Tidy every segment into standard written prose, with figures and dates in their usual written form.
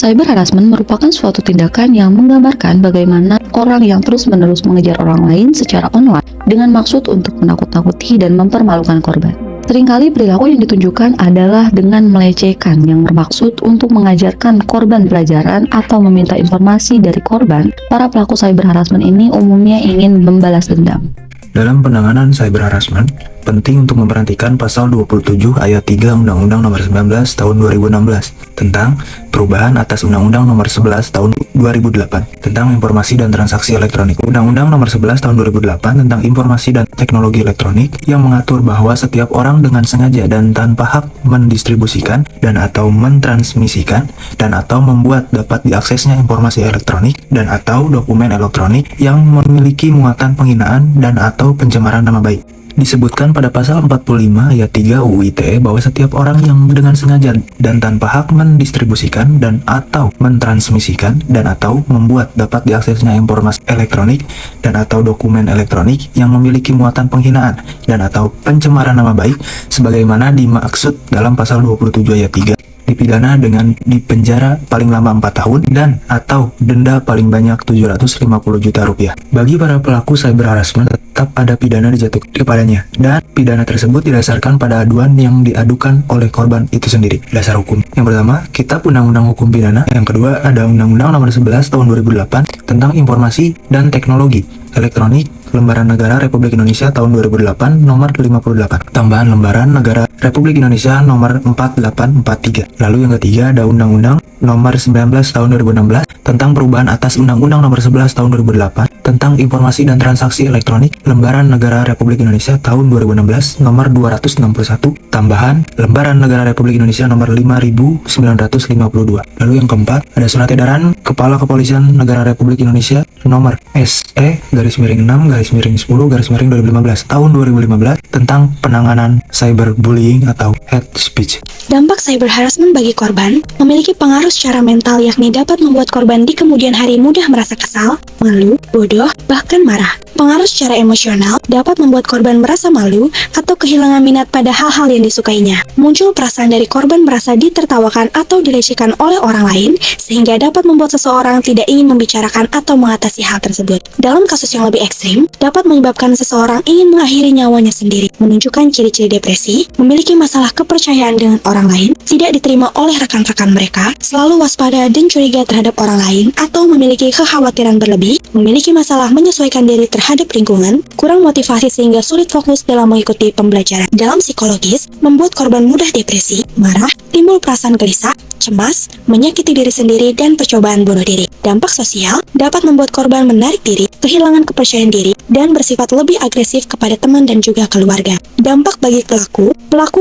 Cyber harassment merupakan suatu tindakan yang menggambarkan bagaimana orang yang terus-menerus mengejar orang lain secara online dengan maksud untuk menakut-nakuti dan mempermalukan korban. Seringkali perilaku yang ditunjukkan adalah dengan melecehkan yang bermaksud untuk mengajarkan korban pelajaran atau meminta informasi dari korban. Para pelaku cyber harassment ini umumnya ingin membalas dendam. Dalam penanganan cyber harassment, penting untuk memperhatikan pasal 27 ayat 3 Undang-Undang Nomor 19 Tahun 2016 tentang perubahan atas Undang-Undang Nomor 11 Tahun 2008 tentang informasi dan transaksi elektronik. Undang-Undang Nomor 11 Tahun 2008 tentang informasi dan teknologi elektronik yang mengatur bahwa setiap orang dengan sengaja dan tanpa hak mendistribusikan dan atau mentransmisikan dan atau membuat dapat diaksesnya informasi elektronik dan atau dokumen elektronik yang memiliki muatan penghinaan dan atau pencemaran nama baik. Disebutkan pada pasal 45 ayat 3 UU ITE bahwa setiap orang yang dengan sengaja dan tanpa hak mendistribusikan dan atau mentransmisikan dan atau membuat dapat diaksesnya informasi elektronik dan atau dokumen elektronik yang memiliki muatan penghinaan dan atau pencemaran nama baik sebagaimana dimaksud dalam pasal 27 ayat 3 dipidana dengan dipenjara paling lama 4 tahun dan atau denda paling banyak 750 juta rupiah. Bagi para pelaku cyber harassment tetap ada pidana dijatuhkan kepadanya dan pidana tersebut didasarkan pada aduan yang diadukan oleh korban itu sendiri. Dasar hukum. Yang pertama, Kitab Undang-Undang Hukum Pidana. Yang kedua, ada Undang-Undang Nomor 11 Tahun 2008 tentang Informasi dan Teknologi Elektronik Lembaran Negara Republik Indonesia tahun 2008 nomor 58. Tambahan Lembaran Negara Republik Indonesia nomor 4843. Lalu yang ketiga ada Undang-Undang Nomor 19 Tahun 2016 tentang perubahan atas Undang-Undang Nomor 11 Tahun 2008 tentang Informasi dan Transaksi Elektronik Lembaran Negara Republik Indonesia tahun 2016 nomor 261. Tambahan Lembaran Negara Republik Indonesia nomor 5952. Lalu yang keempat ada Surat Edaran Kepala Kepolisian Negara Republik Indonesia nomor SE-6-10-2015 tahun 2015 tentang penanganan cyberbullying atau hate speech. Dampak cyber harassment bagi korban memiliki pengaruh secara mental, yakni dapat membuat korban di kemudian hari mudah merasa kesal, malu, bodoh, bahkan marah. Pengaruh secara emosional dapat membuat korban merasa malu atau kehilangan minat pada hal-hal yang disukainya. Muncul perasaan dari korban merasa ditertawakan atau dilecehkan oleh orang lain, sehingga dapat membuat seseorang tidak ingin membicarakan atau mengatasi hal tersebut. Dalam kasus yang lebih ekstrim, dapat menyebabkan seseorang ingin mengakhiri nyawanya sendiri, menunjukkan ciri-ciri depresi, memiliki masalah kepercayaan dengan orang lain, tidak diterima oleh rekan-rekan mereka, selalu waspada dan curiga terhadap orang lain, atau memiliki kekhawatiran berlebih, memiliki masalah menyesuaikan diri terhadap lingkungan, kurang motivasi sehingga sulit fokus dalam mengikuti pembelajaran. Dalam psikologis, membuat korban mudah depresi, marah, timbul perasaan gelisah, cemas, menyakiti diri sendiri, dan percobaan bunuh diri. Dampak sosial dapat membuat korban menarik diri, kehilangan kepercayaan diri, dan bersifat lebih agresif kepada teman dan juga keluarga. Dampak bagi pelaku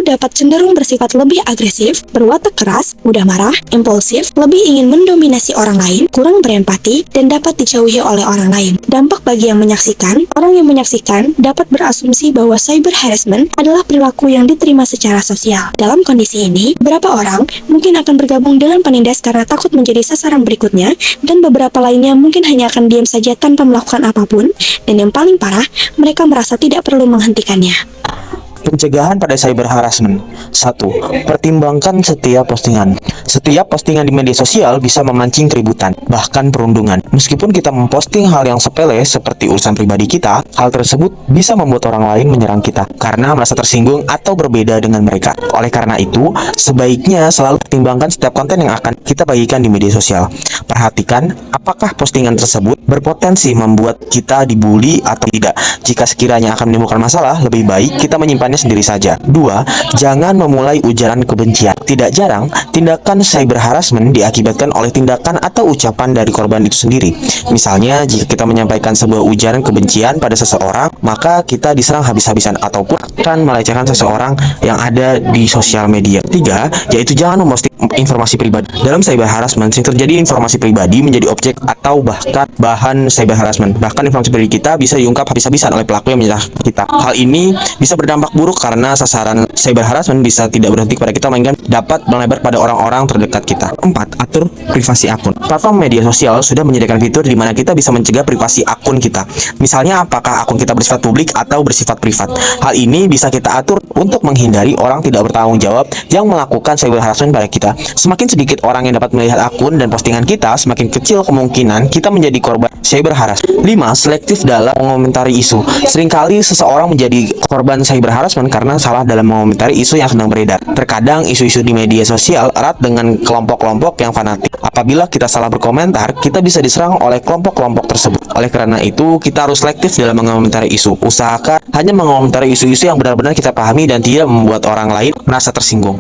dapat cenderung bersifat lebih agresif, berwatak keras, mudah marah, impulsif, lebih ingin mendominasi orang lain, kurang berempati, dan dapat dijauhi oleh orang lain. Dampak bagi yang menyaksikan, orang yang menyaksikan dapat berasumsi bahwa cyber harassment adalah perilaku yang diterima secara sosial. Dalam kondisi ini, beberapa orang mungkin akan bergabung dengan penindas karena takut menjadi sasaran berikutnya, dan beberapa lainnya mungkin hanya akan diam saja tanpa melakukan apapun, dan yang paling parah, mereka merasa tidak perlu menghentikannya. Pencegahan pada cyber harassment. 1. Pertimbangkan setiap postingan. Setiap postingan di media sosial bisa memancing keributan, bahkan perundungan. Meskipun kita memposting hal yang sepele seperti urusan pribadi kita, hal tersebut bisa membuat orang lain menyerang kita karena merasa tersinggung atau berbeda dengan mereka. Oleh karena itu, sebaiknya selalu pertimbangkan setiap konten yang akan kita bagikan di media sosial. Perhatikan apakah postingan tersebut berpotensi membuat kita dibully atau tidak. Jika sekiranya akan menimbulkan masalah, lebih baik kita menyimpannya sendiri saja. 2. Jangan memulai ujaran kebencian. Tidak jarang, tindakan cyber harassment diakibatkan oleh tindakan atau ucapan dari korban itu sendiri. Misalnya, jika kita menyampaikan sebuah ujaran kebencian pada seseorang, maka kita diserang habis-habisan ataupun akan melecehkan seseorang yang ada di sosial media. 3. Yaitu jangan memposting informasi pribadi. Dalam cyber harassment, sering terjadi informasi pribadi menjadi objek atau bahkan bahan cyber harassment. Bahkan informasi pribadi kita bisa diungkap habis-habisan oleh pelaku yang menyerang kita. Hal ini bisa berdampak buruk buruk karena sasaran cyber harassment bisa tidak berhenti kepada kita, melainkan dapat melebar pada orang-orang terdekat kita. 4. Atur privasi akun. Platform media sosial sudah menyediakan fitur di mana kita bisa mencegah privasi akun kita. Misalnya, apakah akun kita bersifat publik atau bersifat privat. Hal ini bisa kita atur untuk menghindari orang tidak bertanggung jawab yang melakukan cyber harassment pada kita. Semakin sedikit orang yang dapat melihat akun dan postingan kita, semakin kecil kemungkinan kita menjadi korban cyber harassment. 5. Selektif dalam mengomentari isu. Seringkali seseorang menjadi korban cyber harassment karena salah dalam mengomentari isu yang sedang beredar. Terkadang isu-isu di media sosial erat dengan kelompok-kelompok yang fanatik. Apabila kita salah berkomentar, kita bisa diserang oleh kelompok-kelompok tersebut. Oleh karena itu, kita harus selektif dalam mengomentari isu. Usahakan hanya mengomentari isu-isu yang benar-benar kita pahami dan tidak membuat orang lain merasa tersinggung.